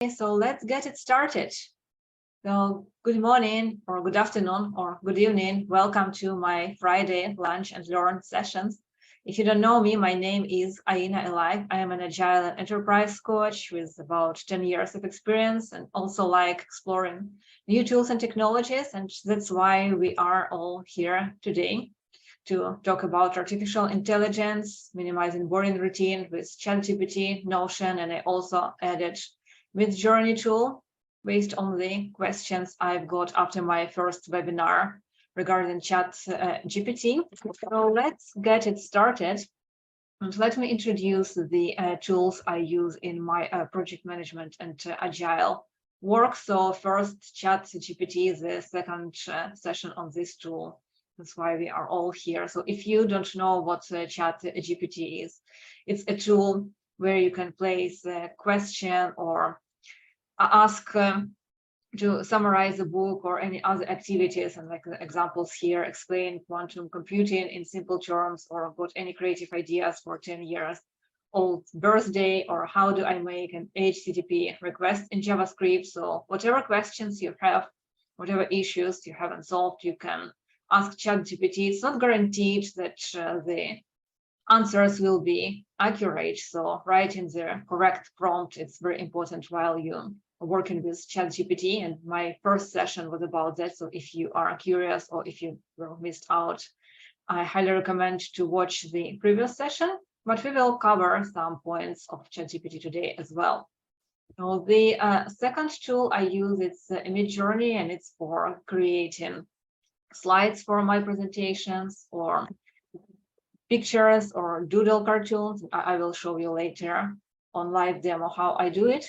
So let's get it started. So good morning or good afternoon or good evening. Welcome to my Friday lunch and learn sessions. If you don't know me, my name is Aina Elai. I am an Agile and enterprise coach with about 10 years of experience and also like exploring new tools and technologies. And that's why we are all here today to talk about artificial intelligence, minimizing boring routine with ChatGPT, Notion, and I also added Midjourney tool based on the questions I've got after my first webinar regarding ChatGPT. So let's get it started. And let me introduce the tools I use in my project management and Agile work. So first, ChatGPT is the second session on this tool. That's why we are all here. So if you don't know what ChatGPT is, it's a tool where you can place a question or ask to summarize a book or any other activities, and like the examples here explain quantum computing in simple terms, or got any creative ideas for 10 years old birthday, or how do I make an HTTP request in JavaScript. So whatever questions you have, whatever issues you haven't solved, you can ask ChatGPT. It's not guaranteed that the answers will be accurate. So writing the correct prompt is very important while you working with ChatGPT, and my first session was about that. So if you are curious or if you were missed out, I highly recommend to watch the previous session, but we will cover some points of ChatGPT today as well. So the second tool I use is Midjourney, and it's for creating slides for my presentations or pictures or doodle cartoons. I will show you later on live demo how I do it.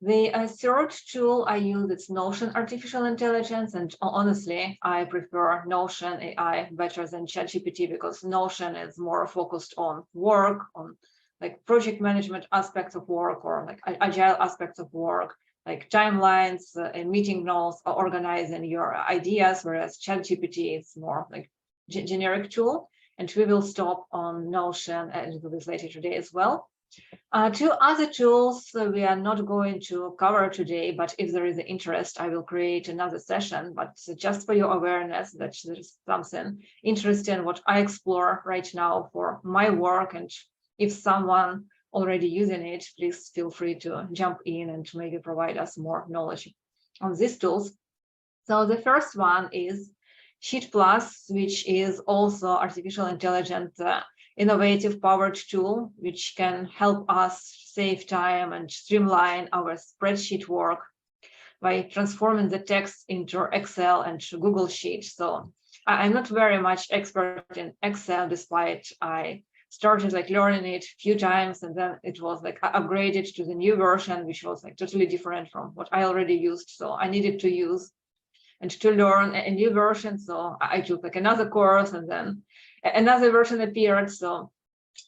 The third tool I use is Notion Artificial Intelligence, and honestly, I prefer Notion AI better than ChatGPT because Notion is more focused on work, on like project management aspects of work or like agile aspects of work, like timelines, meeting notes, or organizing your ideas, whereas ChatGPT is more like generic tool, and we will stop on Notion a little bit later today as well. Two other tools we are not going to cover today, but if there is an interest, I will create another session. But just for your awareness that there's something interesting what I explore right now for my work, and if someone already using it, please feel free to jump in and maybe provide us more knowledge on these tools. So the first one is Sheet Plus, which is also artificial intelligence innovative powered tool, which can help us save time and streamline our spreadsheet work by transforming the text into Excel and Google Sheets. So I'm not very much expert in Excel, despite I started like learning it a few times, and then it was like upgraded to the new version, which was like totally different from what I already used. So I needed to use and to learn a new version. So I took like another course, and then another version appeared. So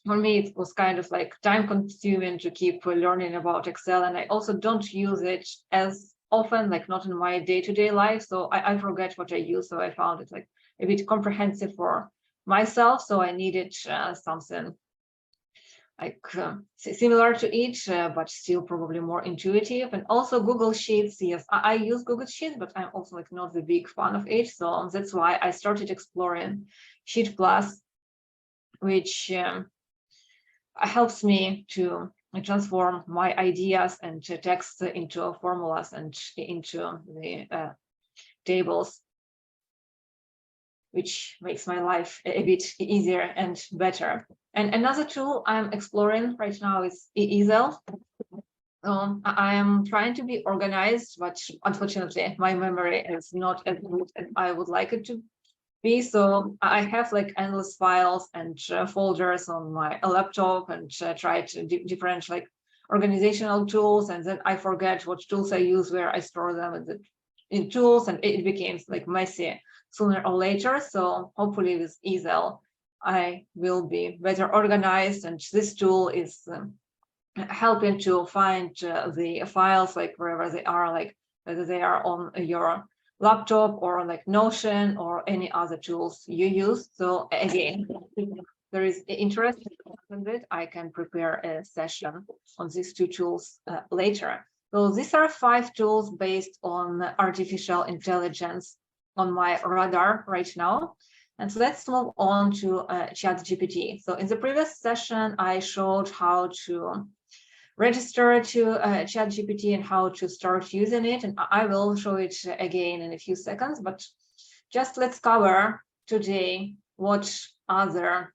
for me, it was kind of like time consuming to keep learning about Excel. And I also don't use it as often, like not in my day-to-day life. So I forget what I use. So I found it like a bit comprehensive for myself. So I needed something like similar to it, but still probably more intuitive. And also Google Sheets. Yes, I use Google Sheets, but I'm also like not the big fan of it. So that's why I started exploring Sheet Plus, which helps me to transform my ideas and text into formulas and into the tables, which makes my life a bit easier and better. And another tool I'm exploring right now is Agile. I am trying to be organized, but unfortunately, my memory is not as good as I would like it to be. So I have like endless files and folders on my laptop, and try to different like organizational tools, and then I forget what tools I use, where I store them in tools, and it became like messy sooner or later. So hopefully with Agile, I will be better organized, and this tool is helping to find the files like wherever they are, like whether they are on your laptop or like Notion or any other tools you use. So again, there is interest in it, I can prepare a session on these two tools later. So these are 5 tools based on artificial intelligence on my radar right now. And so let's move on to ChatGPT. So in the previous session, I showed how to register to ChatGPT and how to start using it. And I will show it again in a few seconds, but just let's cover today what other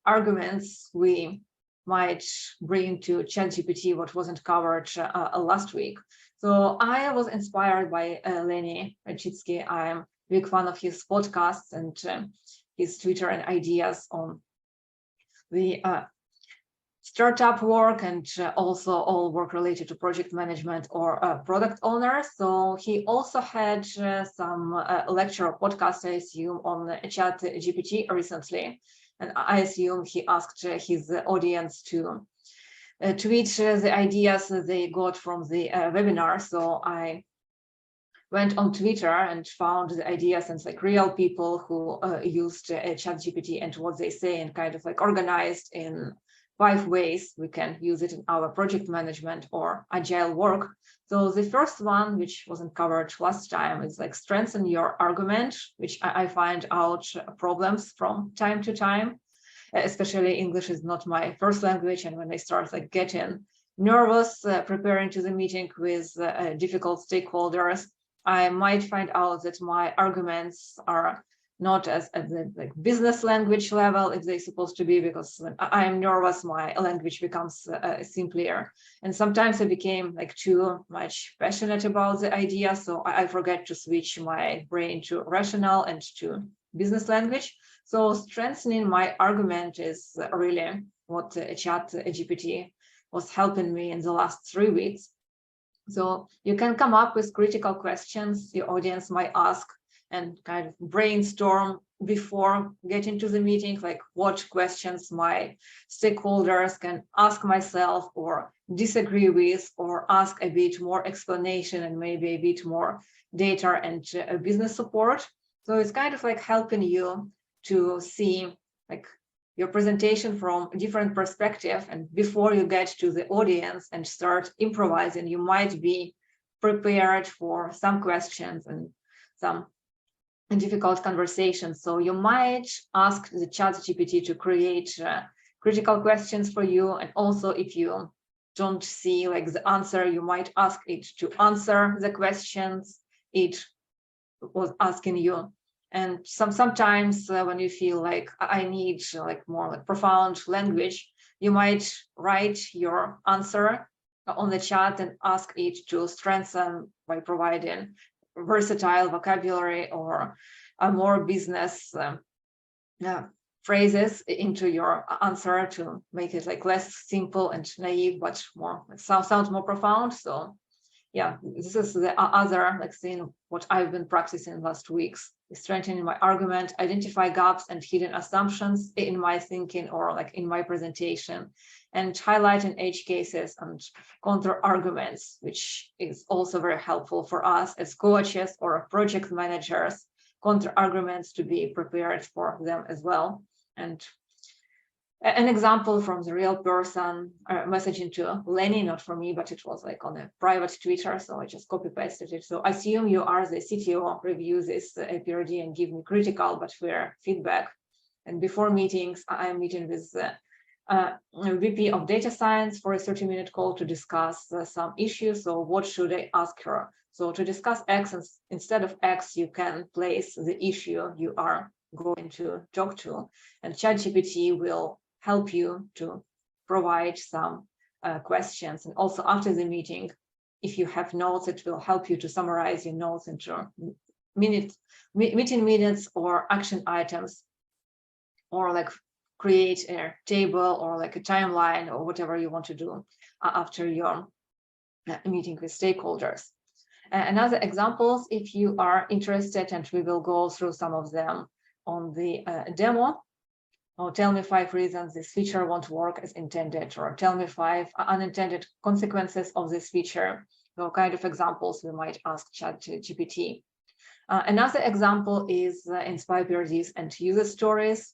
arguments we might bring to ChatGPT, what wasn't covered last week. So I was inspired by Lenny Rachitsky. I'm a big fan of his podcasts and his Twitter and ideas on the startup work and also all work related to project management or product owners. So he also had some lecture or podcast, I assume, on ChatGPT recently. And I assume he asked his audience to tweet the ideas they got from the webinar. So I went on Twitter and found the ideas and real people who used ChatGPT and what they say, and kind of organized in 5 ways we can use it in our project management or agile work. So the first one, which wasn't covered last time, is strengthen your argument, which I find out problems from time to time. Especially English is not my first language, and when I start getting nervous preparing to the meeting with difficult stakeholders, I might find out that my arguments are not as at the business language level if they're supposed to be, because when I am nervous, my language becomes simpler. And sometimes I became too much passionate about the idea, so I forget to switch my brain to rational and to business language. So strengthening my argument is really what ChatGPT was helping me in the last 3 weeks. So you can come up with critical questions your audience might ask and kind of brainstorm before getting to the meeting, what questions my stakeholders can ask myself or disagree with, or ask a bit more explanation and maybe a bit more data and business support. So it's kind of helping you to see your presentation from a different perspective, and before you get to the audience and start improvising, you might be prepared for some questions and some difficult conversations. So you might ask the ChatGPT to create critical questions for you, and also if you don't see the answer, you might ask it to answer the questions it was asking you. And sometimes when you feel I need more profound language, you might write your answer on the chat and ask it to strengthen by providing versatile vocabulary or more business phrases into your answer to make it less simple and naive, but more sounds more profound. So yeah, this is the other thing what I've been practicing last weeks, strengthening my argument, identify gaps and hidden assumptions in my thinking or in my presentation, and highlighting edge cases and counter arguments, which is also very helpful for us as coaches or project managers, counter arguments to be prepared for them as well. And an example from the real person messaging to Lenny, not for me, but it was on a private Twitter, so I just copy pasted it. So assume you are the CTO, review this PRD and give me critical but fair feedback. And before meetings, I'm meeting with VP of data science for a 30-minute call to discuss some issues. So what should I ask her? So to discuss X, instead of X, you can place the issue you are going to talk to, and ChatGPT will help you to provide some questions. And also after the meeting, if you have notes, it will help you to summarize your notes into meeting minutes or action items, or create a table or a timeline or whatever you want to do after your meeting with stakeholders. Another examples, if you are interested, and we will go through some of them on the demo. Or tell me 5 reasons this feature won't work as intended, or tell me 5 unintended consequences of this feature. So kind of examples we might ask ChatGPT. Another example is inspire PRDs and user stories.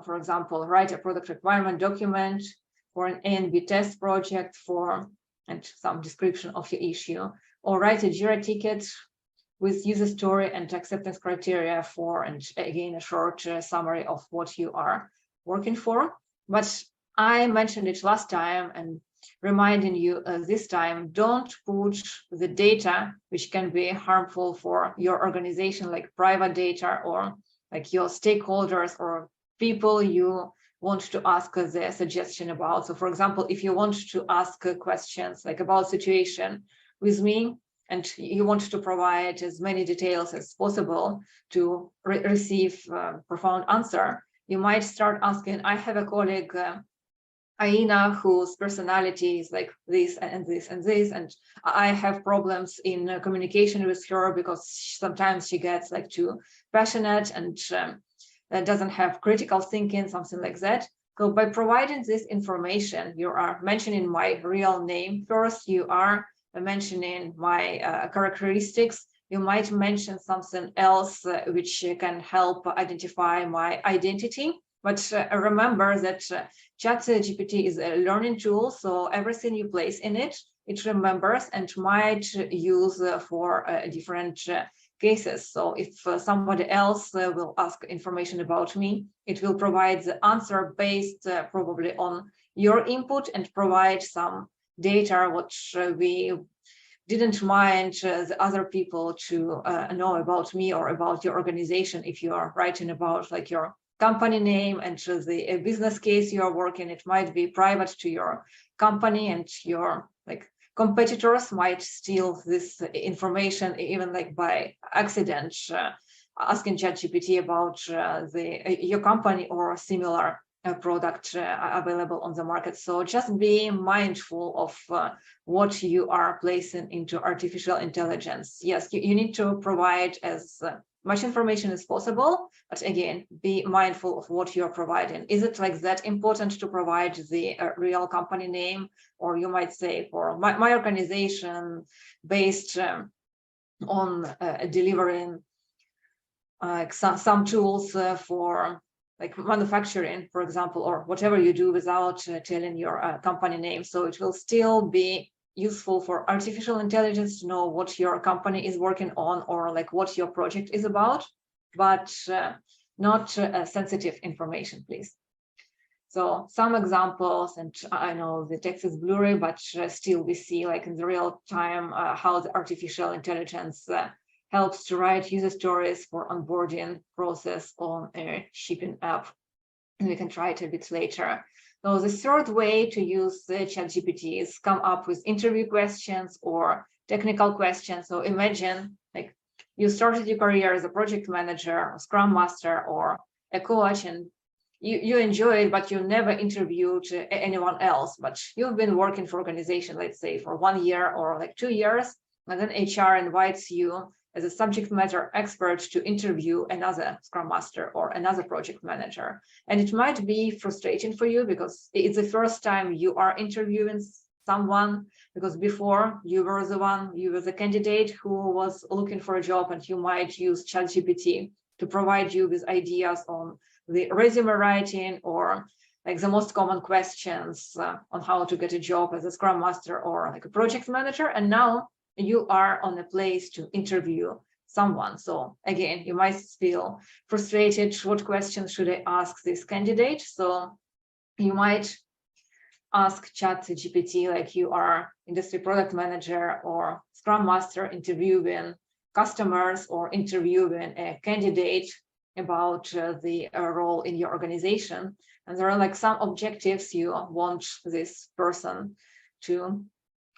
For example, write a product requirement document for an A and B test project for and some description of your issue, or write a Jira ticket with user story and acceptance criteria for, and again, a short summary of what you are working for. But I mentioned it last time and reminding you this time, don't put the data which can be harmful for your organization, like private data or like your stakeholders or people you want to ask their suggestion about. So for example, if you want to ask questions like about situation with me, and you want to provide as many details as possible to receive a profound answer, you might start asking, I have a colleague, Aina, whose personality is like this and this and this, and I have problems in communication with her because sometimes she gets like too passionate and doesn't have critical thinking, something like that. So by providing this information, you are mentioning my real name first, you are mentioning my characteristics, you might mention something else which can help identify my identity. But remember that ChatGPT is a learning tool, so everything you place in it, it remembers and might use for different cases. So if somebody else will ask information about me, it will provide the answer based probably on your input and provide some data which we didn't mind the other people to know about me or about your organization. If you are writing about like your company name and the business case you are working, it might be private to your company, and your like competitors might steal this information even like by accident, asking ChatGPT about your company or similar product available on the market. So just be mindful of what you are placing into artificial intelligence. Yes, you need to provide as much information as possible, but again, be mindful of what you're providing. Is it like that important to provide the real company name? Or you might say, for my organization, based on delivering some tools for like manufacturing, for example, or whatever you do without telling your company name. So it will still be useful for artificial intelligence to know what your company is working on or like what your project is about, but not sensitive information, please. So some examples, and I know the text is blurry, but still we see like in the real time how the artificial intelligence helps to write user stories for onboarding process on a shipping app. And we can try it a bit later. So the third way to use the ChatGPT is come up with interview questions or technical questions. So imagine like you started your career as a project manager, or scrum master, or a coach, and you enjoy it, but you never interviewed anyone else, but you've been working for organization, let's say for 1 year or like 2 years, and then HR invites you as a subject matter expert to interview another scrum master or another project manager. And it might be frustrating for you because it's the first time you are interviewing someone, because before you were the candidate who was looking for a job, and you might use ChatGPT to provide you with ideas on the resume writing or like the most common questions on how to get a job as a scrum master or like a project manager. And now you are on a place to interview someone. So again, you might feel frustrated. What questions should I ask this candidate? So you might ask ChatGPT like you are industry product manager or scrum master interviewing customers or interviewing a candidate about the role in your organization. And there are like some objectives you want this person to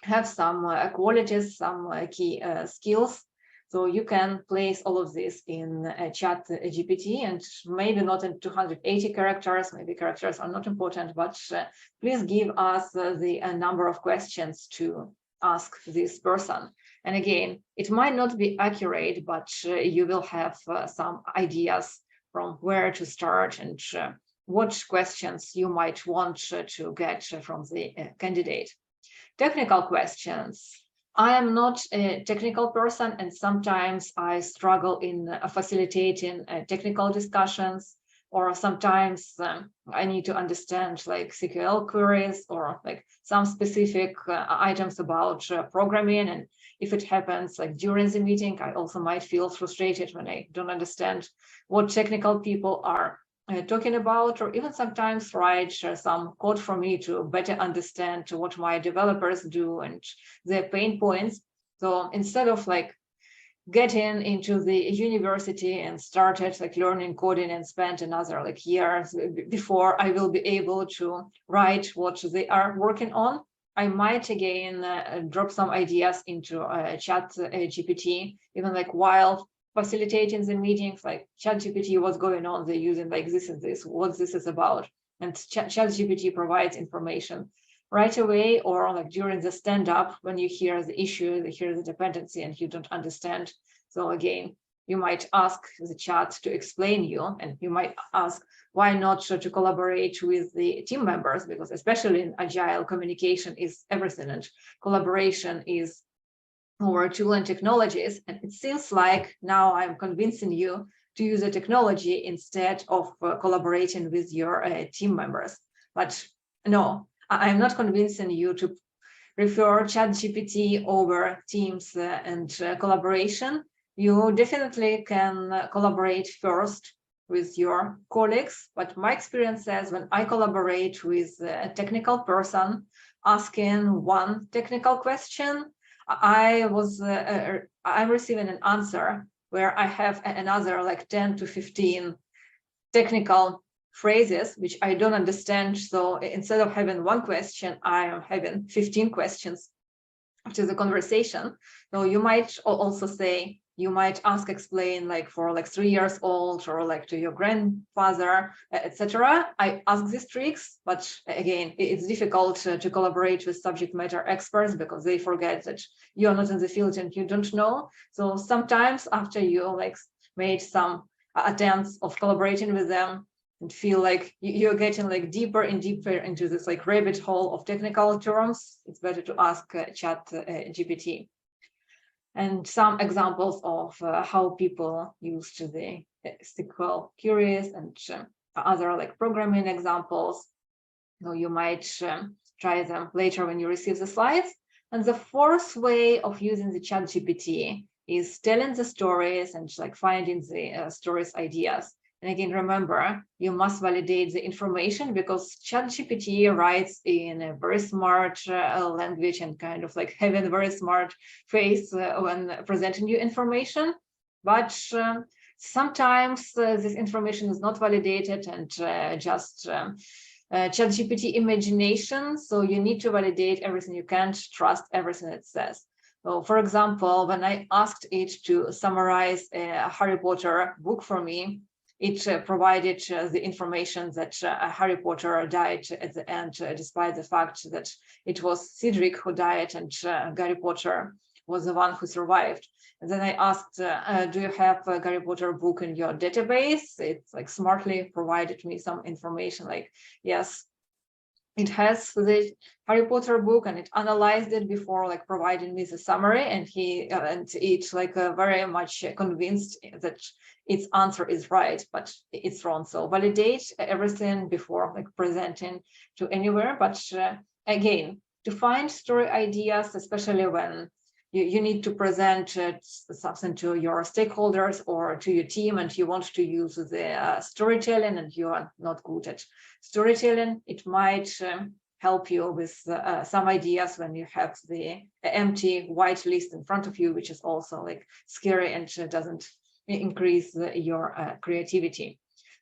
have, some qualities, some key skills. So you can place all of this in ChatGPT, and maybe not in 280 characters, maybe characters are not important, but please give us the number of questions to ask this person. And again, it might not be accurate, but you will have some ideas from where to start and what questions you might want to get from the candidate. Technical questions. I am not a technical person, and sometimes I struggle in facilitating technical discussions. or sometimes I need to understand like SQL queries or like some specific items about programming. And if it happens like during the meeting, I also might feel frustrated when I don't understand what technical people are talking about, or even sometimes write some code for me to better understand what my developers do and their pain points. So instead of like getting into the university and started like learning coding and spent another like years before I will be able to write what they are working on, I might again drop some ideas into ChatGPT, even like while facilitating the meetings, like ChatGPT, what's going on, they're using like this and this, what this is about. And ChatGPT provides information right away, or like during the stand-up when you hear the issue, you hear the dependency and you don't understand. So again, you might ask the chat to explain you, and you might ask why not to collaborate with the team members, because especially in Agile, communication is everything and collaboration is our tool and technologies. And it seems like now I'm convincing you to use the technology instead of collaborating with your team members. But no, I'm not convincing you to prefer ChatGPT over Teams and collaboration. You definitely can collaborate first with your colleagues, but my experience says when I collaborate with a technical person asking one technical question, I'm receiving an answer where I have another like 10 to 15 technical phrases which I don't understand. So instead of having one question, I am having 15 questions to the conversation. So you might also say, you might ask, explain like for like 3 years old or like to your grandfather, etc. I ask these tricks, but again, it's difficult to collaborate with subject matter experts because they forget that you're not in the field and you don't know. So sometimes after you like made some attempts of collaborating with them and feel like you're getting like deeper and deeper into this like rabbit hole of technical terms, it's better to ask ChatGPT. And some examples of how people use the SQL queries and other like programming examples. So you might try them later when you receive the slides. And the fourth way of using the ChatGPT is telling the stories and like finding the stories ideas. And again, remember, you must validate the information because ChatGPT writes in a very smart language and kind of like having a very smart face when presenting you information. But sometimes this information is not validated and just ChatGPT imagination. So you need to validate everything. You can't trust everything it says. So for example, when I asked it to summarize a Harry Potter book for me, it provided the information that Harry Potter died at the end, despite the fact that it was Cedric who died and Harry Potter was the one who survived. And then I asked, do you have a Harry Potter book in your database? It's like smartly provided me some information like, yes, it has the Harry Potter book, and it analyzed it before like providing me the summary, and it's like very much convinced that its answer is right, but it's wrong. So validate everything before like presenting to anywhere. But again, to find story ideas, especially when you need to present something to your stakeholders or to your team and you want to use the storytelling and you are not good at storytelling, it might help you with some ideas when you have the empty white list in front of you, which is also like scary and doesn't increase your creativity.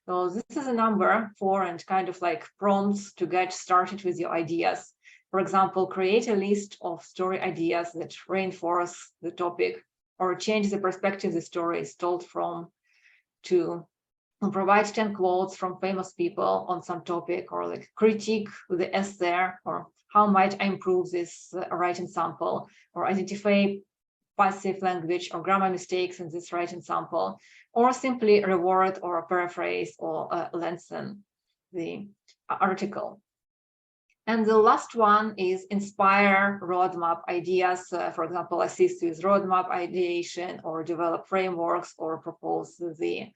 So this is a number 4 and kind of like prompts to get started with your ideas. For example, create a list of story ideas that reinforce the topic or change the perspective the story is told from, to provide 10 quotes from famous people on some topic, or like critique the essay, or how might I improve this writing sample, or identify passive language or grammar mistakes in this writing sample, or simply reword or paraphrase or lengthen the article. And the last one is inspire roadmap ideas. For example, assist with roadmap ideation or develop frameworks or propose the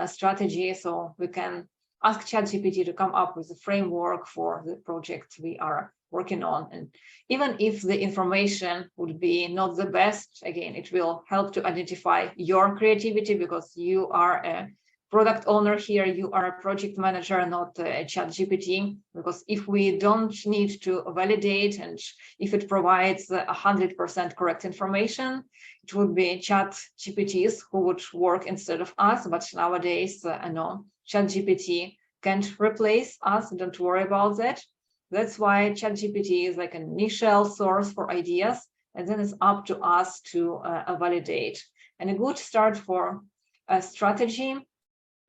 strategy. So we can ask ChatGPT to come up with a framework for the project we are working on. And even if the information would be not the best, again, it will help to identify your creativity, because you are a product owner here, you are a project manager, not a ChatGPT. Because if we don't need to validate, and if it provides 100% correct information, it would be ChatGPTs who would work instead of us. But nowadays, no, ChatGPT can't replace us. Don't worry about that. That's why ChatGPT is like an initial source for ideas, and then it's up to us to validate. And a good start for a strategy,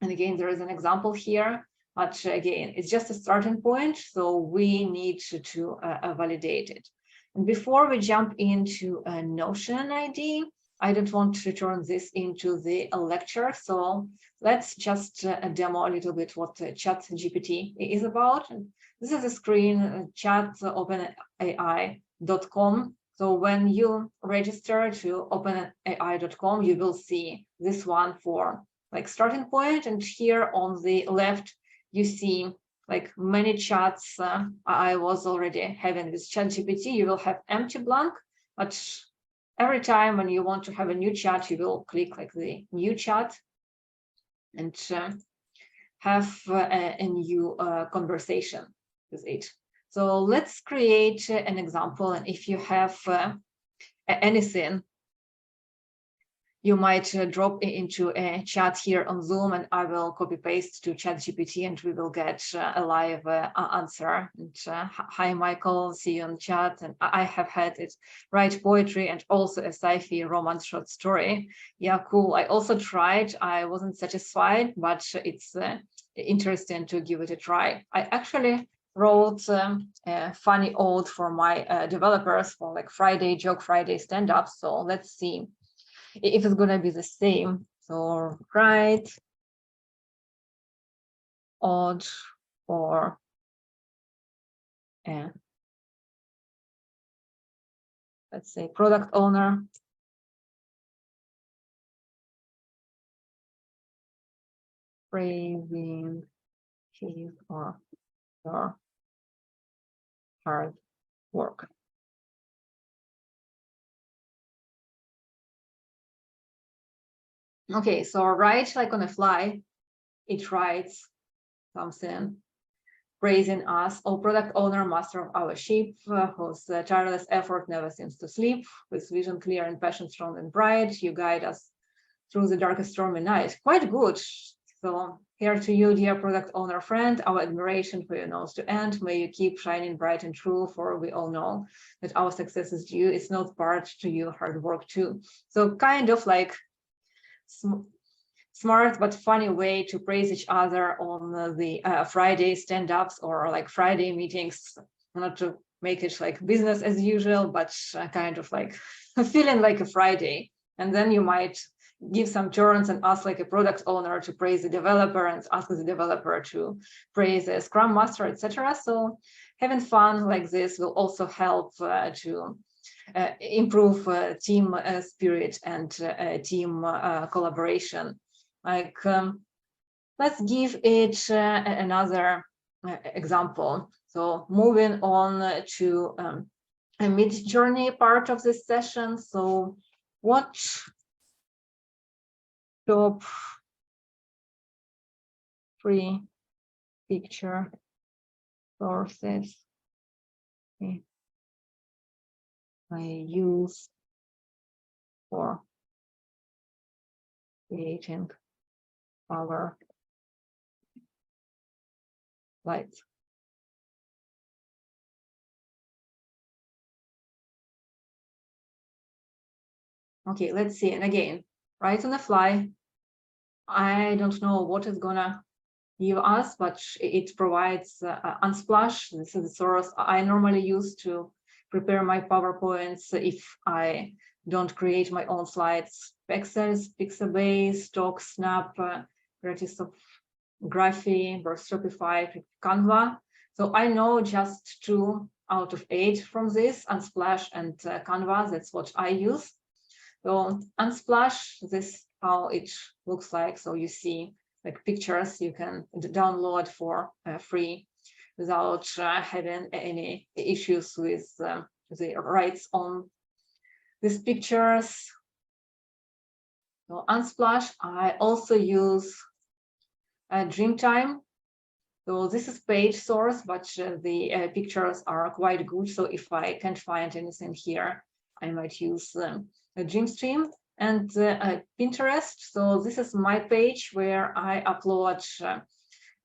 and again, there is an example here, but again, it's just a starting point, so we need to validate it. And before we jump into a Notion ID, I don't want to turn this into the lecture, so let's just demo a little bit what ChatGPT is about. This is a screen, chat.openai.com. So when you register to openai.com, you will see this one for like starting point, and here on the left you see like many chats I was already having with ChatGPT. You will have empty blank, but every time when you want to have a new chat, you will click like the new chat and have a new conversation with it. So let's create an example, and if you have anything, you might drop into a chat here on Zoom, and I will copy paste to ChatGPT, and we will get a live answer. And hi, Michael, see you on chat. And I have had it write poetry and also a sci-fi romance short story. Yeah, cool. I also tried. I wasn't satisfied, but it's interesting to give it a try. I actually wrote a funny ode for my developers for like Friday, Joke Friday stand-up. So let's see if it's gonna be the same. So write odd for let's say product owner, praising his or her hard work. Okay, so write like on the fly, it writes something praising us, oh product owner, master of our ship, whose tireless effort never seems to sleep, with vision clear and passion strong and bright, you guide us through the darkest stormy night. Quite good. So here to you, dear product owner friend, our admiration for your nose to end. May you keep shining bright and true, for we all know that our success is due. It's not part to you, hard work too. So kind of like smart but funny way to praise each other on the Friday stand-ups or like Friday meetings, not to make it like business as usual, but kind of like feeling like a Friday. And then you might give some turns and ask like a product owner to praise the developer, and ask the developer to praise a Scrum Master, etc. So having fun like this will also help to improve team spirit and team collaboration. Like, let's give it another example. So moving on to a Midjourney part of this session. So what top 3 picture sources I use for creating our slides? Okay, let's see. And again, right on the fly, I don't know what is gonna give us, but it provides Unsplash. This is the source I normally use to prepare my PowerPoints if I don't create my own slides. Pexels, Pixabay, Stock, Snap, Graphy, Shopify, Canva. So I know just 2 out of 8 from this, Unsplash and Canva. That's what I use. So Unsplash, this how it looks like. So you see like pictures you can download for free without having any issues with the rights on these pictures. So Unsplash, I also use Dreamtime. So this is paid source, but the pictures are quite good. So if I can't find anything here, I might use a Dreamstream. And Pinterest. So this is my page where I upload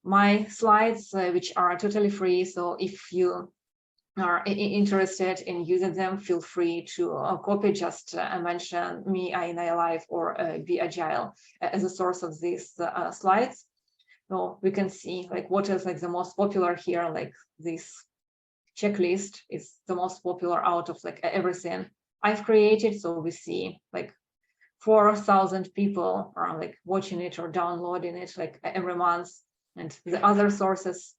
my slides, which are totally free. So if you are interested in using them, feel free to copy, just mention me, AI Live, or Be Agile as a source of these slides. So we can see like what is like the most popular here, like this checklist is the most popular out of like everything I've created. So we see like 4,000 people are like watching it or downloading it like every month, and the other sources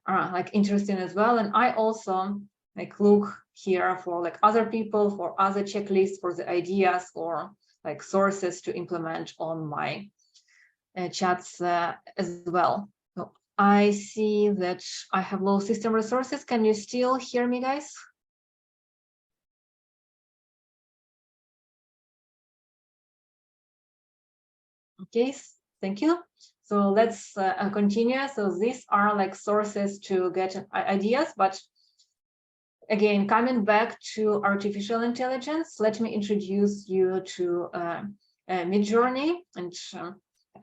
are like interesting as well. And I also like look here for like other people, for other checklists, for the ideas or like sources to implement on my chats as well. So I see that I have low system resources. Can you still hear me, guys? Okay, thank you. So let's continue. So these are like sources to get ideas, but again, coming back to artificial intelligence, let me introduce you to Midjourney. And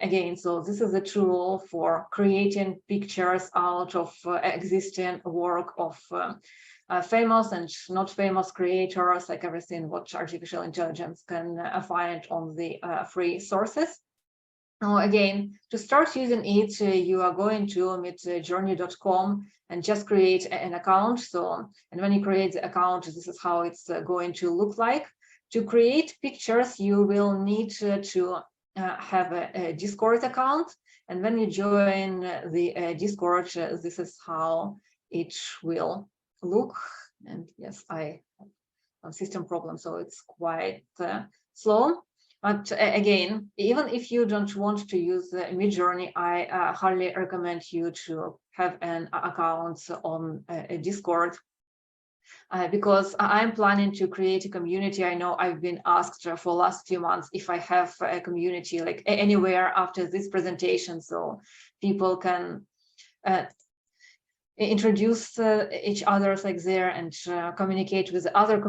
again, so this is a tool for creating pictures out of existing work of famous and not famous creators, like everything what artificial intelligence can find on the free sources. Now, again, to start using it, you are going to midjourney.com and just create an account. So, and when you create the account, this is how it's going to look like. To create pictures, you will need to have a Discord account. And when you join the Discord, this is how it will look. And yes, I have a system problem, so it's quite slow. But again, even if you don't want to use Midjourney, I highly recommend you to have an account on Discord, because I'm planning to create a community. I know I've been asked for the last few months if I have a community like anywhere after this presentation, so people can introduce each other like there and communicate with other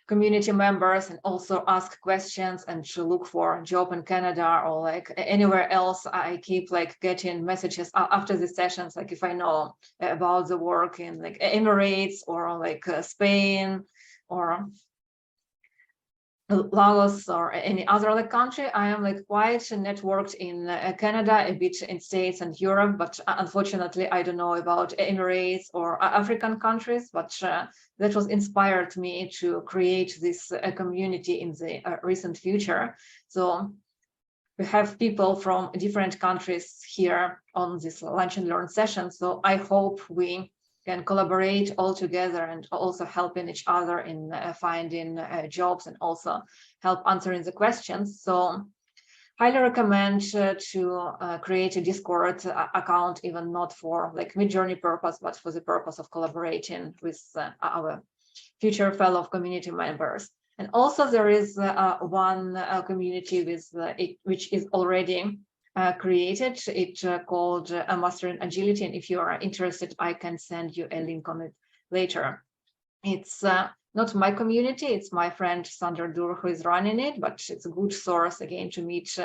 community members, and also ask questions and to look for a job in Canada or like anywhere else. I keep like getting messages after the sessions, like if I know about the work in like Emirates or like Spain or Laos or any other like country. I am like quite networked in Canada, a bit in States and Europe, but unfortunately I don't know about Emirates or African countries. But that was inspired me to create this community in the recent future. So we have people from different countries here on this Lunch and Learn session. So I hope we can collaborate all together and also helping each other in finding jobs and also help answering the questions. So highly recommend to create a Discord account, even not for like Midjourney purpose, but for the purpose of collaborating with our future fellow community members. And also there is one community with which is already created. It's called Mastering Agility, and if you are interested, I can send you a link on it later. It's not my community, it's my friend Sandra Dur who is running it, but it's a good source again to meet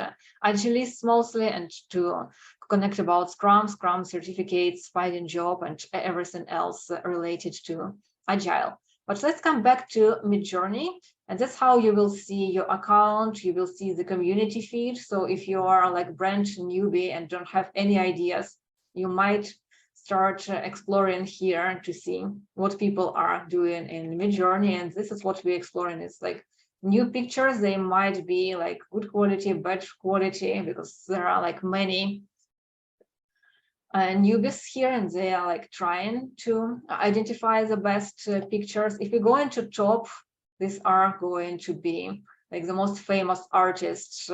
Agilists mostly and to connect about Scrum certificates, finding job, and everything else related to Agile. But let's come back to Midjourney, and that's how you will see your account. You will see the community feed. So if you are like brand newbie and don't have any ideas, you might start exploring here to see what people are doing in Midjourney. And this is what we're exploring. It's like new pictures. They might be like good quality, bad quality, because there are like many newbies here, and they are like trying to identify the best pictures. If we go into top, these are going to be like the most famous artists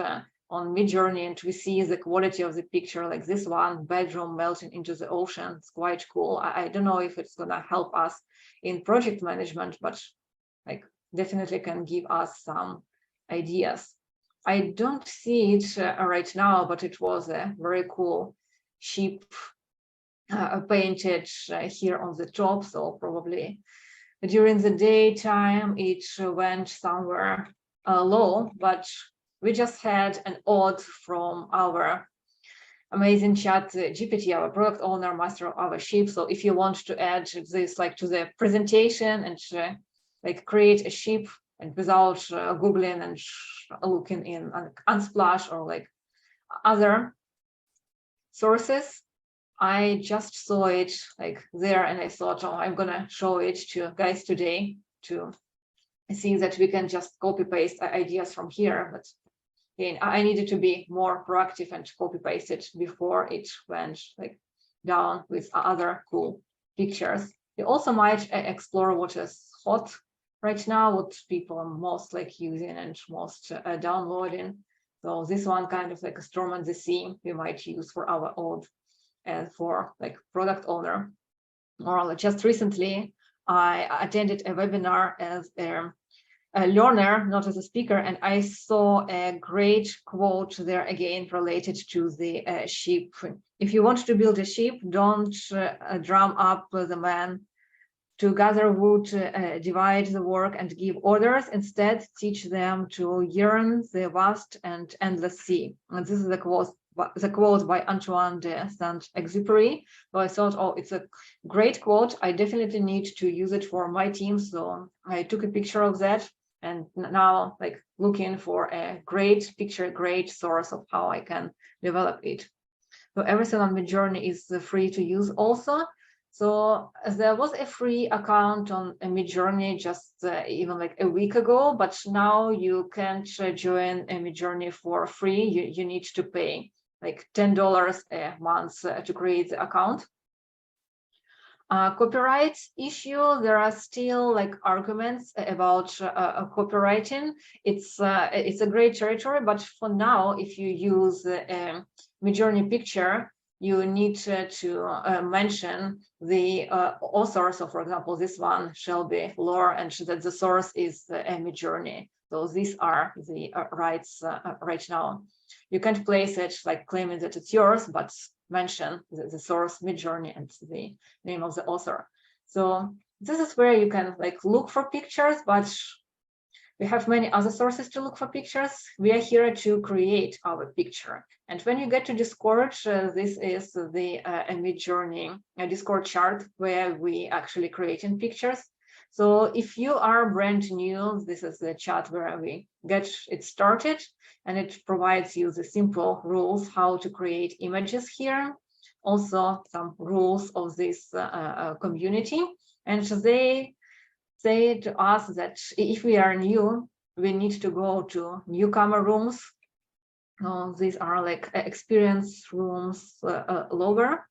on Midjourney, and we see the quality of the picture, like this one, bedroom melting into the ocean. It's quite cool. I don't know if it's gonna help us in project management, but like definitely can give us some ideas. I don't see it right now, but it was a very cool ship painted here on the top. So probably during the daytime it went somewhere low, but we just had an ode from our amazing ChatGPT, our product owner, master of our ship. So if you want to add this like to the presentation and like create a ship and without Googling and looking in Unsplash or like other sources, I just saw it like there and I thought, oh, I'm gonna show it to guys today to see that we can just copy paste ideas from here. But again, I needed to be more proactive and copy paste it before it went like down with other cool pictures. You also might explore what is hot right now, what people are most like using and most downloading. So this one kind of like a storm on the sea we might use for our own and for like product owner. Or just recently, I attended a webinar as a learner, not as a speaker, and I saw a great quote there again related to the ship. If you want to build a ship, don't drum up the man to gather wood, divide the work and give orders. Instead, teach them to yearn the vast and endless sea. And this is the quote by Antoine de Saint-Exupéry. So I thought, oh, it's a great quote. I definitely need to use it for my team. So I took a picture of that and now like looking for a great picture, great source of how I can develop it. So everything on Midjourney is free to use also. So there was a free account on Midjourney just even like a week ago, but now you can't join Midjourney for free. You need to pay like $10 a month to create the account. Copyright issue, there are still like arguments about copywriting. It's a great territory, but for now, if you use a Midjourney picture, you need to mention the author. So for example, this one, Shelby Lore, and that the source is Midjourney. So these are the rights right now. You can't place it like claiming that it's yours, but mention the source Midjourney and the name of the author. So this is where you can like look for pictures, but we have many other sources to look for pictures. We are here to create our picture. And when you get to Discord, this is the Midjourney Discord chart where we actually creating pictures. So if you are brand new, this is the chat where we get it started, and it provides you the simple rules how to create images here. Also some rules of this community. And they say to us that if we are new, we need to go to newcomer rooms. These are like experience rooms lower,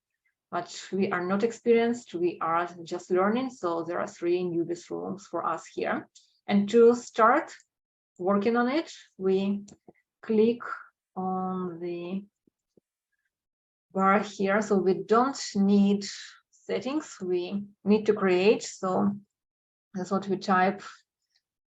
but we are not experienced, we are just learning. So there are 3 newbies rooms for us here. And to start working on it, we click on the bar here. So we don't need settings, we need to create. So that's what we type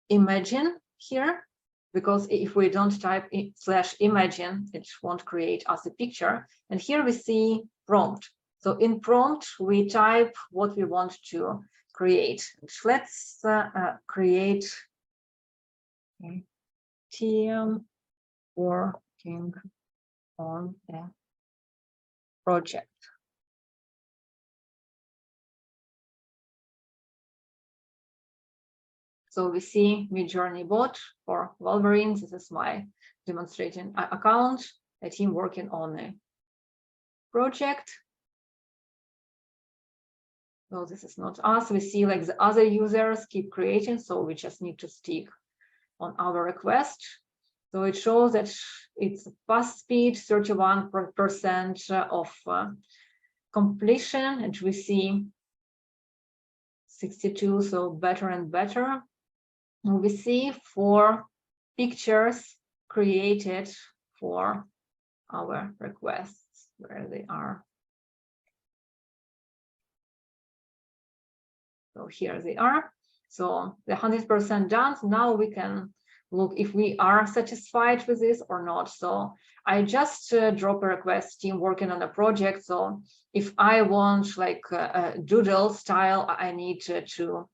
imagine here, because if we don't type /imagine, it won't create us a picture. And here we see prompt. So in prompt, we type what we want to create. Let's create a team working on a project. So we see Midjourney bot for Wolverine. This is my demonstrating account, a team working on a project. So this is not us. We see like the other users keep creating, so we just need to stick on our request. So it shows that it's fast speed, 31% of completion, and we see 62, so better and better. And we see 4 pictures created for our requests, where they are. So here they are. So the 100% done. So now we can look if we are satisfied with this or not. So I just drop a request, team working on a project. So if I want like a doodle style, I need to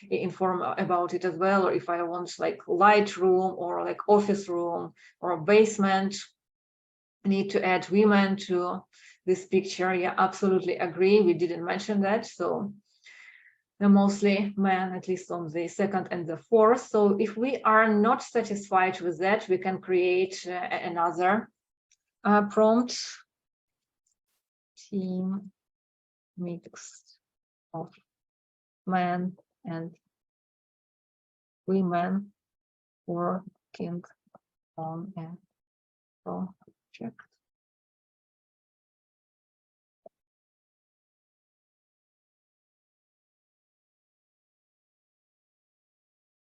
inform about it as well. Or if I want like light room or like office room or a basement, I need to add women to this picture. Yeah, absolutely agree. We didn't mention that. So they're mostly men, at least on the second and the fourth. So if we are not satisfied with that, we can create another prompt. Team mix of men and women working on a project.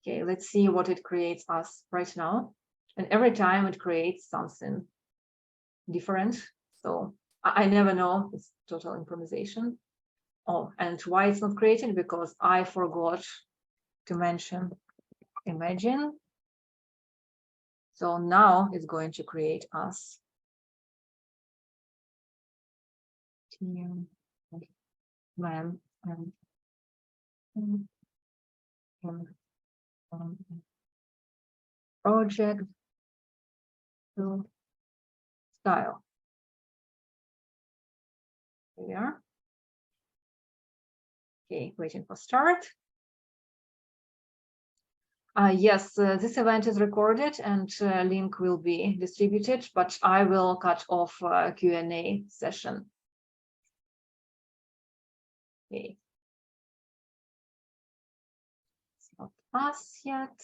Okay, let's see what it creates us right now. And every time it creates something different. So I never know, it's total improvisation. Oh, and why it's not created? Because I forgot to mention imagine. So now it's going to create us. Team, man, and project to style. Here we are. Okay, waiting for start. Yes, this event is recorded and link will be distributed, but I will cut off Q&A session. Okay. It's not us yet.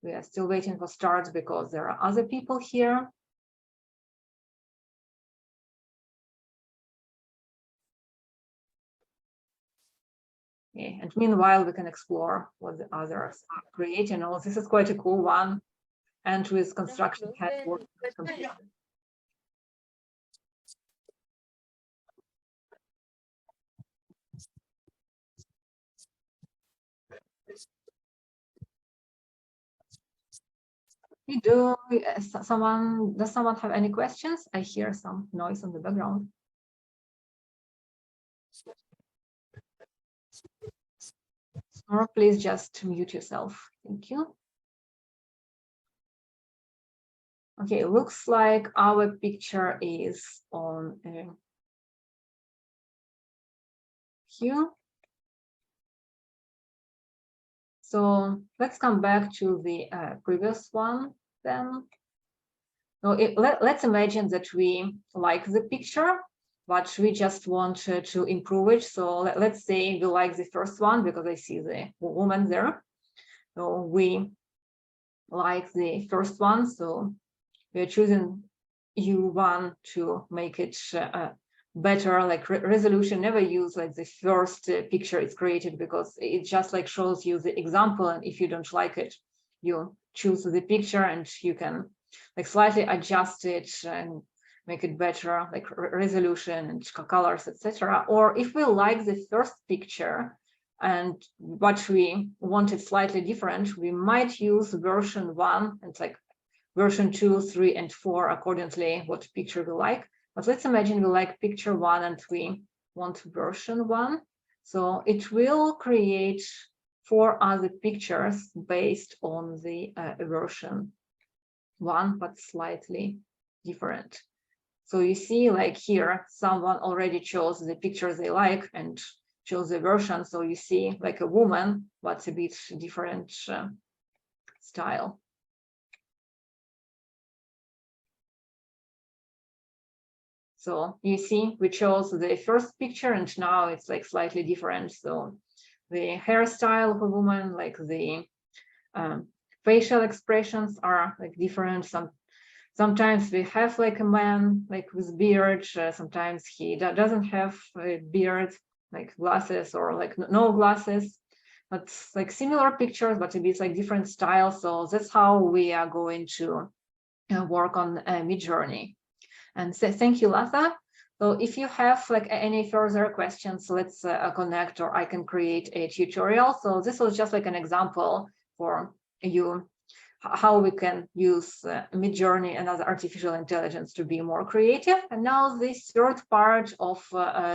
We are still waiting for start because there are other people here. Okay. And meanwhile, we can explore what the others are creating. Oh, this is quite a cool one. And with construction head work. Does someone have any questions? I hear some noise in the background. Or please just mute yourself. Thank you. Okay, looks like our picture is on here. So let's come back to the previous one then. So let's imagine that we like the picture, but we just want to improve it. So let's say we like the first one because I see the woman there. So we like the first one. So we're choosing U1 to make it better, like resolution. Never use like the first picture it's created because it just like shows you the example, and if you don't like it, you choose the picture and you can like slightly adjust it and make it better, like resolution and colors, etc. Or if we like the first picture and what we want it slightly different, we might use version 1 and like version 2, 3, and 4 accordingly what picture we like. But let's imagine we like picture 1 and we want version 1. So it will create 4 other pictures based on the version 1, but slightly different. So you see, like here, someone already chose the picture they like and chose the version. So you see like a woman, but a bit different style. So you see, we chose the first picture and now it's like slightly different. So the hairstyle of a woman, like the facial expressions are like different. Sometimes we have like a man like with beard, sometimes he doesn't have a beard, like glasses or like no glasses. But like similar pictures, but a bit like different styles. So that's how we are going to work on Midjourney. And so thank you, Latha. So if you have like any further questions, let's connect, or I can create a tutorial. So this was just like an example for you how we can use Midjourney and other artificial intelligence to be more creative. And now this third part of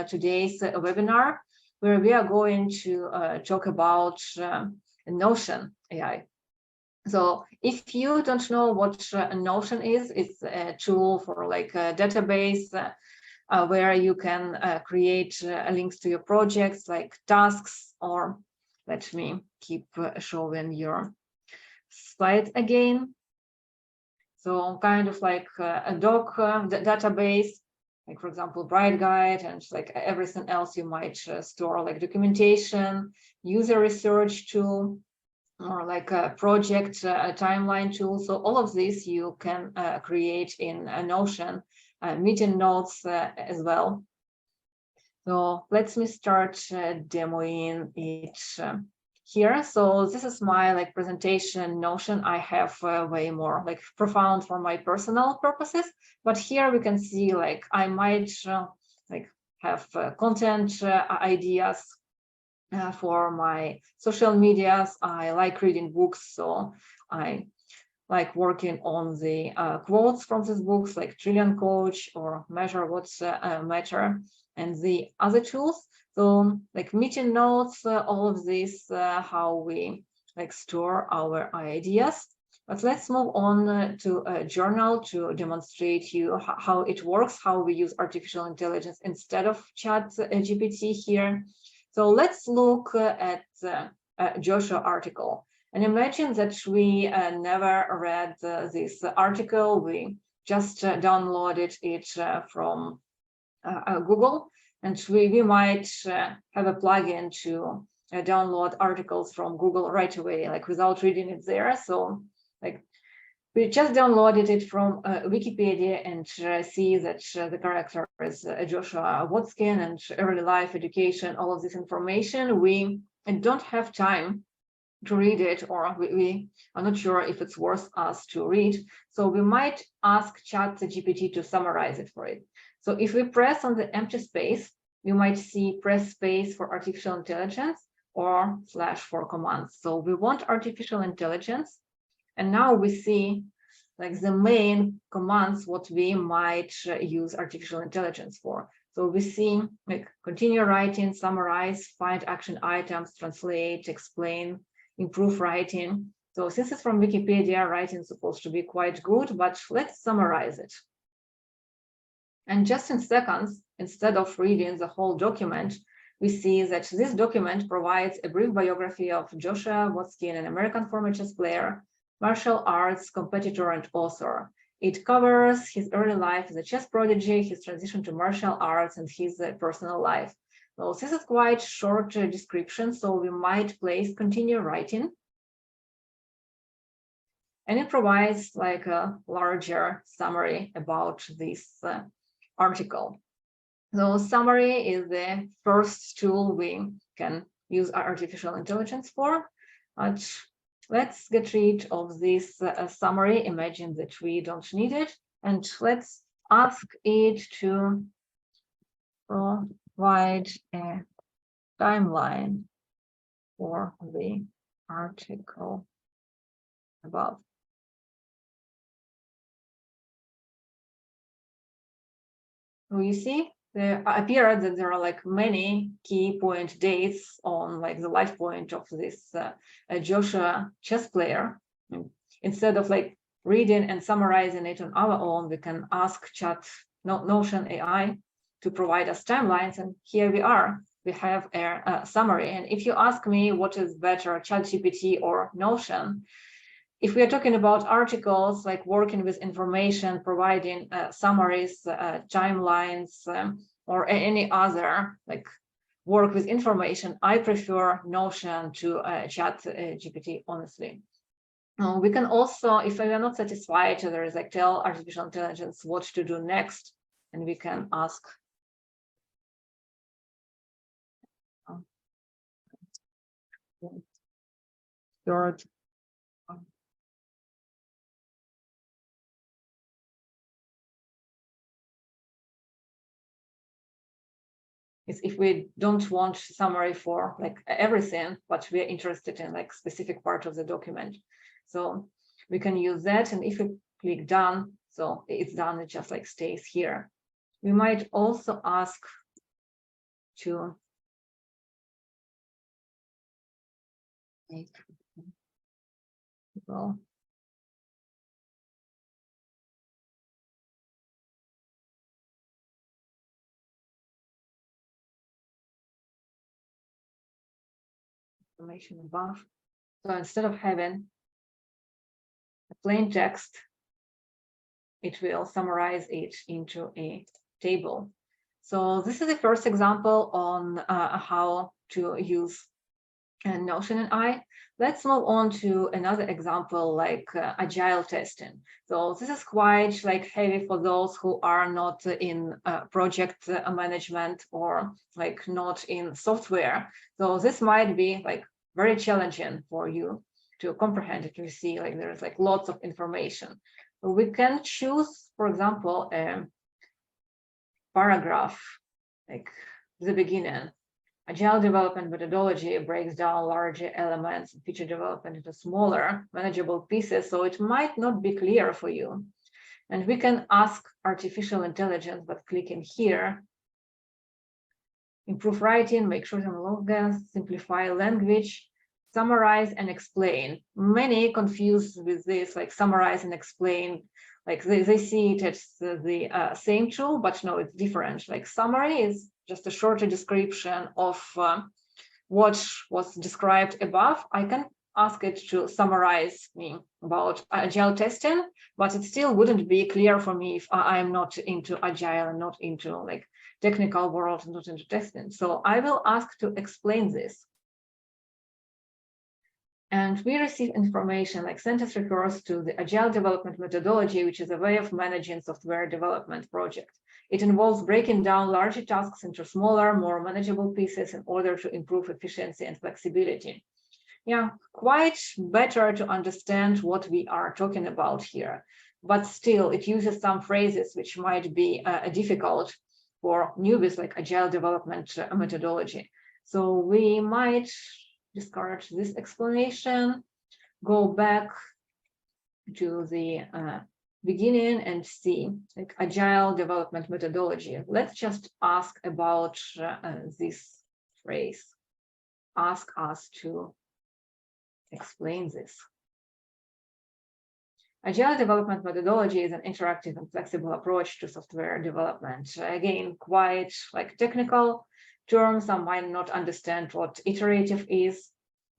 today's webinar, where we are going to talk about Notion AI. So if you don't know what Notion is, it's a tool for like a database where you can create links to your projects like tasks, or let me keep showing your slide again. So kind of like a doc database, like for example, Bright Guide, and like everything else you might store, like documentation, user research tool, or like a project a timeline tool. So all of this you can create in Notion, meeting notes as well. So let me start demoing it here. So this is my like presentation Notion. I have way more like profound for my personal purposes, but here we can see like I might like have content ideas for my social medias. I like reading books, so I like working on the quotes from these books, like Trillion Coach or Measure What's Matter, and the other tools. So like meeting notes, all of this, how we like store our ideas. But let's move on to a journal to demonstrate you how it works, how we use artificial intelligence instead of ChatGPT here. So let's look at Joshua article. And imagine that we never read this article. We just downloaded it from Google, and we might have a plugin to download articles from Google right away, like without reading it there. So like we just downloaded it from Wikipedia and see that the character is Joshua Watkin, and early life education, all of this information. We don't have time to read it, or we are not sure if it's worth us to read. So we might ask ChatGPT to summarize it for it. So if we press on the empty space, you might see press space for artificial intelligence or / for commands. So we want artificial intelligence. And now we see like the main commands, what we might use artificial intelligence for. So we see like continue writing, summarize, find action items, translate, explain, improve writing. So this is from Wikipedia. Writing is supposed to be quite good, but let's summarize it. And just in seconds, instead of reading the whole document, we see that this document provides a brief biography of Joshua Watkin, an American former chess player, martial arts competitor, and author. It covers his early life as a chess prodigy, his transition to martial arts, and his personal life. So this is quite short description, so we might place continue writing. And it provides like a larger summary about this article. So summary is the first tool we can use artificial intelligence for. But let's get rid of this summary. Imagine that we don't need it. And let's ask it to provide a timeline for the article above. So you see, there appear that there are like many key point dates on like the life point of this Joshua chess player. Instead of like reading and summarizing it on our own, we can ask Notion AI to provide us timelines, and here we are. We have a summary. And if you ask me what is better, ChatGPT or Notion, if we are talking about articles, like working with information, providing summaries, timelines, or any other like work with information, I prefer Notion to ChatGPT, honestly. We can also, if we are not satisfied, there is like tell artificial intelligence what to do next, and we can ask. Third is if we don't want summary for like everything, but we're interested in like specific part of the document. So we can use that, and if we click done, so it's done, it just like stays here. We might also ask to make well, information above. So instead of having a plain text, it will summarize it into a table. So this is the first example on how to use Notion AI. Let's move on to another example like Agile testing. So this is quite like heavy for those who are not in project management or like not in software. So this might be like very challenging for you to comprehend it. You see like there's like lots of information. We can choose, for example, a paragraph like the beginning. Agile development methodology breaks down larger elements and feature development into smaller, manageable pieces, so it might not be clear for you. And we can ask artificial intelligence, but clicking here, improve writing, make short slogans, simplify language, summarize and explain. Many confused with this, like summarize and explain, like they see it as the same tool, but no, it's different. Like summary is just a shorter description of what was described above. I can ask it to summarize me about Agile testing, but it still wouldn't be clear for me if I'm not into Agile and not into like technical world, not into testing. So I will ask to explain this. And we receive information like sentence refers to the Agile development methodology, which is a way of managing software development projects. It involves breaking down larger tasks into smaller, more manageable pieces in order to improve efficiency and flexibility. Yeah, quite better to understand what we are talking about here, but still it uses some phrases which might be difficult for newbies like Agile development methodology. So we might discard this explanation, go back to the beginning and see like Agile development methodology. Let's just ask about this phrase. Ask us to explain this. Agile development methodology is an interactive and flexible approach to software development. Again, quite like technical terms. Some might not understand what iterative is.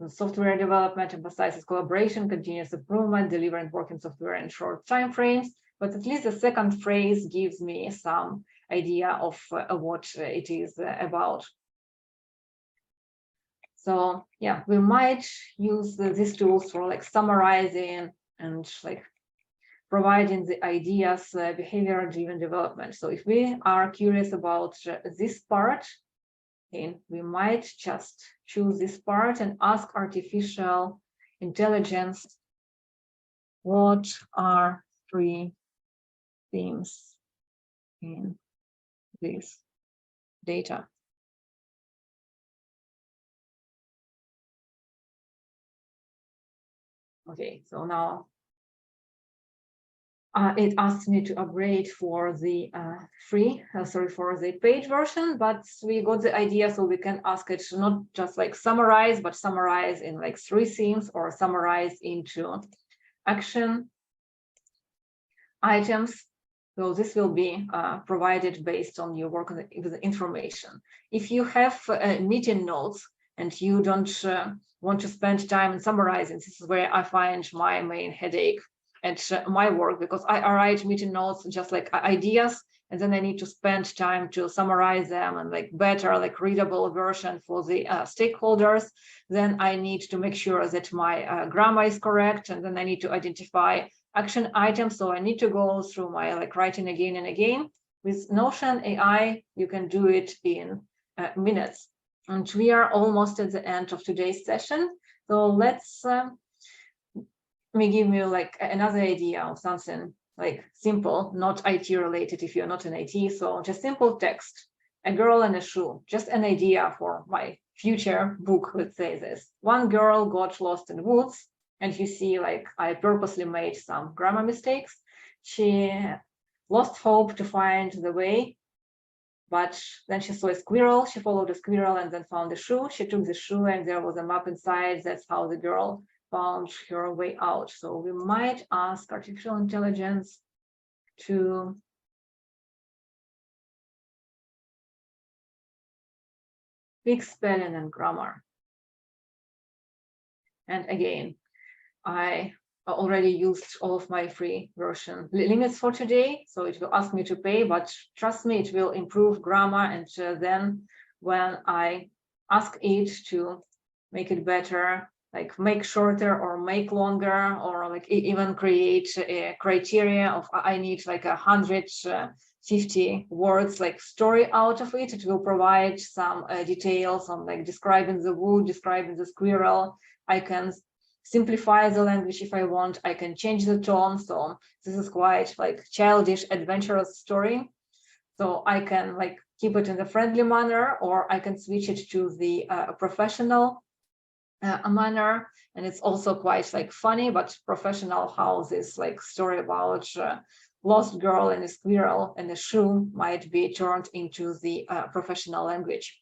Software development emphasizes collaboration, continuous improvement, delivering working software in short time frames. But at least the second phrase gives me some idea of what it is about. So yeah, we might use these tools for like summarizing and like providing the ideas, behavior-driven development. So if we are curious about this part, we might just choose this part and ask artificial intelligence, what are 3 themes in this data? Okay, so now it asks me to upgrade for the for the paid version, but we got the idea, so we can ask it to not just like summarize, but summarize in like 3 themes or summarize into action items. So this will be provided based on your work with the information. If you have meeting notes and you don't want to spend time in summarizing, this is where I find my main headache at my work, because I write meeting notes just like ideas, and then I need to spend time to summarize them and like better like readable version for the stakeholders. Then I need to make sure that my grammar is correct, and then I need to identify action items. So I need to go through my like writing again and again. With Notion AI, you can do it in minutes. And we are almost at the end of today's session. So let's me give you like another idea of something like simple, not IT related if you're not in IT. So just simple text. A girl and a shoe, just an idea for my future book, let's say this. One girl got lost in the woods, and you see, like, I purposely made some grammar mistakes. She lost hope to find the way, but then she saw a squirrel, she followed a squirrel and then found the shoe. She took the shoe and there was a map inside. That's how the girl found her way out. So we might ask artificial intelligence to fix spelling and grammar. And again, I already used all of my free version limits for today, so it will ask me to pay, but trust me, it will improve grammar. And then when I ask it to make it better, like make shorter or make longer, or like even create a criteria of I need like 150 words like story out of it, it will provide some details on like describing the wood, describing the squirrel. I can simplify the language if I want. I can change the tone. So this is quite like childish, adventurous story. So I can like keep it in the friendly manner, or I can switch it to the professional manner. And it's also quite like funny but professional how this like story about lost girl and a squirrel and a shoe might be turned into the professional language.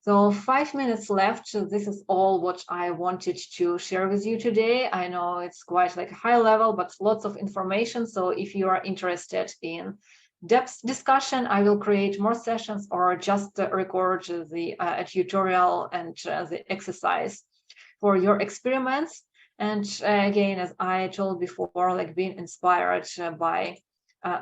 So 5 minutes left. So this is all what I wanted to share with you today. I know it's quite like high level, but lots of information. So if you are interested in depth discussion, I will create more sessions or just record the tutorial and the exercise for your experiments. And again, as I told before, like being inspired by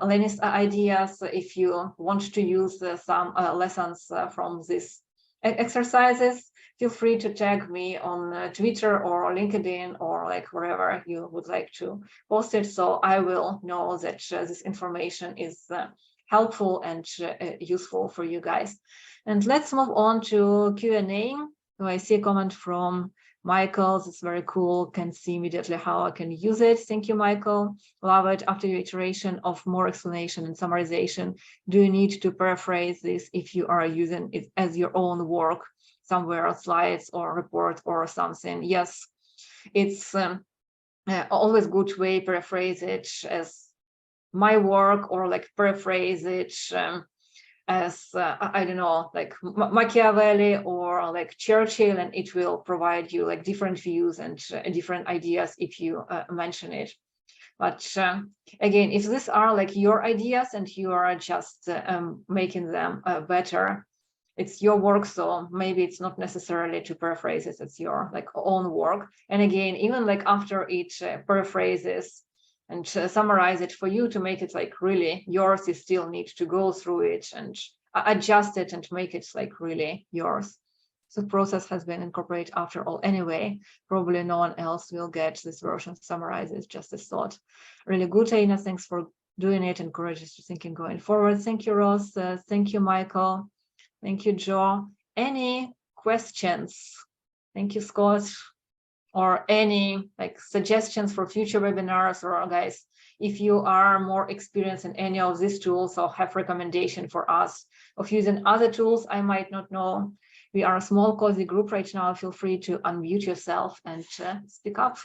Lenin's ideas, if you want to use some lessons from this exercises, feel free to tag me on Twitter or LinkedIn or like wherever you would like to post it, so I will know that this information is helpful and useful for you guys. And let's move on to Q&A. So I see a comment from Michael. It's very cool. Can see immediately how I can use it. Thank you, Michael. Love it. After your iteration of more explanation and summarization, do you need to paraphrase this if you are using it as your own work somewhere, slides or report or something? Yes, it's always good way paraphrase it as my work, or like paraphrase it as I don't know, like Machiavelli or like Churchill, and it will provide you like different views and different ideas if you mention it. But again, if these are like your ideas and you are just making them better, it's your work, so maybe it's not necessarily to paraphrase it, it's your like own work. And again, even like after it paraphrases and summarize it for you to make it like really yours, you still need to go through it and adjust it and make it like really yours. So the process has been incorporated after all anyway. Probably no one else will get this version summarizes, just a thought. Really good, Aina. Thanks for doing it. Encourages to thinking going forward. Thank you, Ross. Thank you, Michael. Thank you, Joe. Any questions? Thank you, Scott. Or any like suggestions for future webinars, or guys, if you are more experienced in any of these tools or have recommendation for us of using other tools I might not know. We are a small cozy group right now. Feel free to unmute yourself and speak up.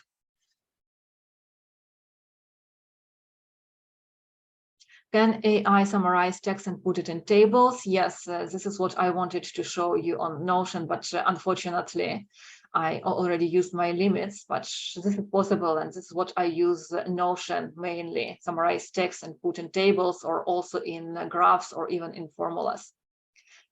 Can AI summarize text and put it in tables? Yes, this is what I wanted to show you on Notion, but unfortunately, I already used my limits, but this is possible, and this is what I use Notion mainly, summarize text and put in tables, or also in graphs or even in formulas.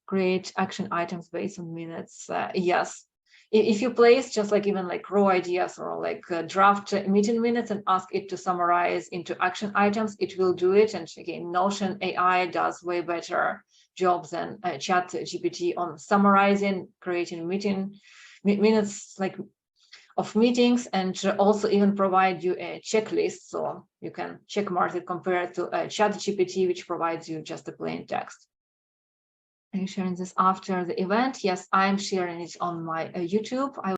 Create action items based on minutes. Yes, if you place just like even like raw ideas or like draft meeting minutes and ask it to summarize into action items, it will do it. And again, Notion AI does way better job than ChatGPT on summarizing, creating minutes like of meetings, and also even provide you a checklist, so you can check mark it compared to ChatGPT, which provides you just a plain text. Are you sharing this after the event? Yes, I'm sharing it on my YouTube.